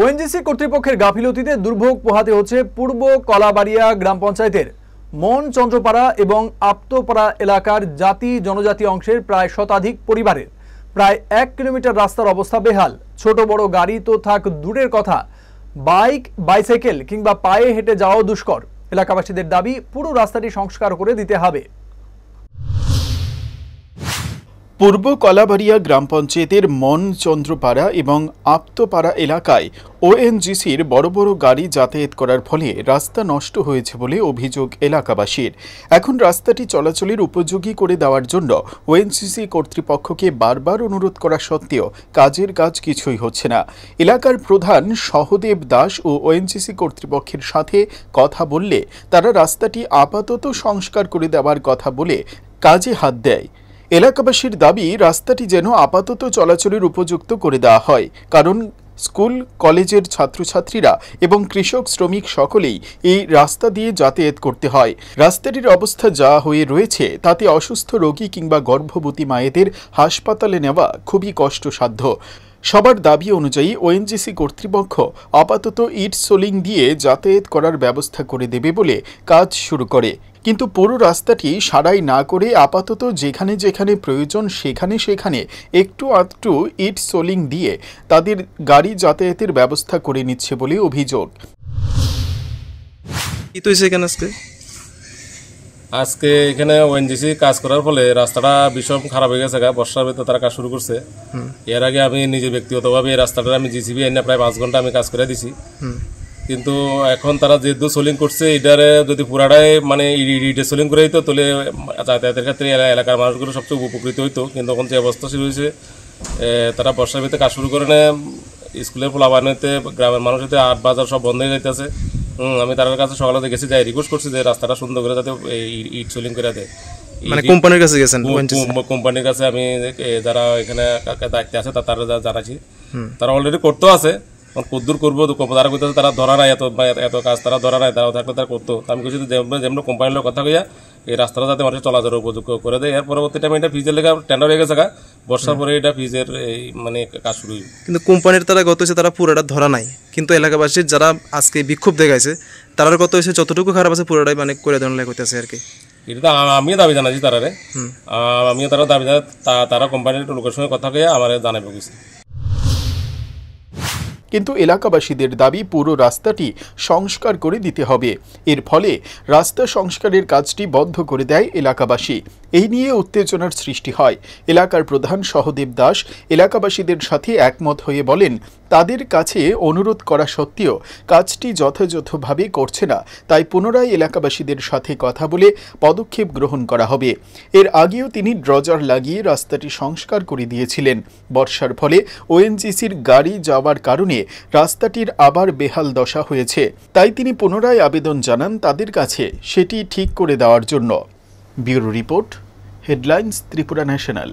ONGC কর্তৃপক্ষের গাফিলতিতে দুর্ভোগ পোহাতে হচ্ছে পূর্ব কলাবাড়িয়া গ্রাম পঞ্চায়েতের মন চন্দ্রপাড়া এবং আপ্তপাড়া এলাকার জাতি জনজাতি অংশের প্রায় শতাধিক পরিবারের। প্রায় 1 কিলোমিটার রাস্তার অবস্থা বেহাল। ছোট বড় গাড়ি তো থাক দূরের কথা, বাইক বাইসাইকেল কিংবা পায়ে হেঁটে যাওয়াও দুষ্কর। এলাকাবাসীদের দাবি পুরো রাস্তাটি সংস্কার করে দিতে হবে। পূর্ব কলাবাড়িয়া গ্রাম পঞ্চায়েতের মন চন্দ্রপাড়া এবং আপ্তপাড়া এলাকায় ওএনজিসির বড় বড় গাড়ি যাতায়াত করার ফলে রাস্তা নষ্ট হয়েছে বলে অভিযোগ এলাকাবাসীর। এখন রাস্তাটি চলাচলের উপযোগী করে দেওয়ার জন্য ওএনজিসি কর্তৃপক্ষকে বারবার অনুরোধ করা সত্ত্বেও কাজের কাজ কিছুই হচ্ছে না। এলাকার প্রধান সহদেব দাস ও ওএনজিসি কর্তৃপক্ষের সাথে কথা বললে তারা রাস্তাটি আপাতত সংস্কার করে দেওয়ার কথা বলে কাজে হাত দেয়। এলাকাবাসীর দাবি রাস্তাটি যেন আপাতত চলাচলের উপযুক্ত করে দেওয়া হয়, কারণ স্কুল কলেজের ছাত্রছাত্রীরা এবং কৃষক শ্রমিক সকলেই এই রাস্তা দিয়ে যাতায়াত করতে হয়। রাস্তাটির অবস্থা যা হয়ে রয়েছে তাতে অসুস্থ রোগী কিংবা গর্ভবতী মায়েদের হাসপাতালে নেওয়া খুবই কষ্টসাধ্য। সবার দাবি অনুযায়ী ওএনজিসি কর্তৃপক্ষ আপাতত ইট সোলিং দিয়ে যাতায়াত করার ব্যবস্থা করে দেবে বলে কাজ শুরু করে, কিন্তু পুরো রাস্তাটি সারাই না করে আপাতত যেখানে যেখানে প্রয়োজন সেখানে একটু আধটু ইট সোলিং দিয়ে তাদের গাড়ি যাতায়াতের ব্যবস্থা করে নিচ্ছে বলে অভিযোগ। আজকে এখানে ওএনজিসি কাজ করার ফলে রাস্তাটা ভীষণ খারাপ হয়ে গেছে। বর্ষার ভিতরে তারা কাজ শুরু করছে। এর আগে আমি নিজে ব্যক্তিগতভাবে এই রাস্তাটা আমি জিসিবি এনে প্রায় 5 ঘন্টা আমি কাজ করে দিছি, কিন্তু এখন তারা যেহেতু সোলিং করছে এটারে যদি পুরাটাই মানে ইটে সোলিং করে দিত তাহলে যাতায়াতের ক্ষেত্রে এলাকার মানুষগুলো সবচেয়ে উপকৃত হইতো। কিন্তু এখন যে অবস্থা শুরু হয়েছে, তারা বর্ষার ভিতরে কাজ শুরু করে নেয়, স্কুলের পোলাবানিতে গ্রামের মানুষ হইতে 8 বাজার সব বন্ধ হয়ে যাইতেছে। আমি তার কাছে সকালে গেছি, যাই রিকোয়েস্ট করছি যে রাস্তাটা সুন্দর করে যাতে ইট সোলিং করে দেয়। মানে কোম্পানির কাছে গেছেন? কোম্পানির কাছে আমি যারা এখানে দায়িত্বে আছে তারা জানাচ্ছি, তারা অলরেডি করতেও আছে। কদ্দূর করবো তারা করতেছে, তারা ধরা নাই, এত কাজ তারা ধরা নাই, তারা থাকলে তারা করতো। আমি কিছু যেমন কোম্পানির কথা কইয়া এই রাস্তাটা যাতে মানুষের চলাচলের উপযোগ্য করে দেয়। এর পরবর্তী টাইমে এটা ফিজের লেখা টেন্ডার হয়ে গেছে, বর্ষার পরে এটা ফিজের মানে কাজ শুরু। কিন্তু কোম্পানির তারা গত হয়েছে তারা পুরোটা ধরা নাই, কিন্তু এলাকাবাসীর যারা আজকে বিক্ষোভ দেখাইছে তারা গত হয়েছে যতটুকু খারাপ আছে পুরোটাই মানে করে দেওয়ার লেগে করতেছে আর কি। এটা আমিও দাবি জানাচ্ছি তারারে, আমিও তারা দাবি জানা, তারা কোম্পানির লোকের সঙ্গে কথা কইয়া আমার জানাবে কিছু। কিন্তু এলাকাবাসীদের দাবি পুরো রাস্তাটি সংস্কার করে দিতে হবে। এর ফলে রাস্তা সংস্কারের কাজটি বন্ধ করে দেয় এলাকাবাসী। এই নিয়ে উত্তেজনার সৃষ্টি হয়। এলাকার প্রধান সহদেব দাস এলাকাবাসীদের সাথে একমত হয়ে বলেন, তাদের কাছে অনুরোধ করা সত্ত্বেও কাজটি যথাযথভাবে করছে না, তাই পুনরায় এলাকাবাসীদের সাথে কথা বলে পদক্ষেপ গ্রহণ করা হবে। এর আগেও তিনি ড্রজার লাগিয়ে রাস্তাটি সংস্কার করে দিয়েছিলেন। বর্ষার ফলে ওএনজিসির গাড়ি যাওয়ার কারণে রাস্তাটির আবার বেহাল দশা হয়েছে, তাই তিনি পুনরায় আবেদন জানান তাদের কাছে সেটি ঠিক করে দেওয়ার জন্য। Bureau report, headlines, Tripura national.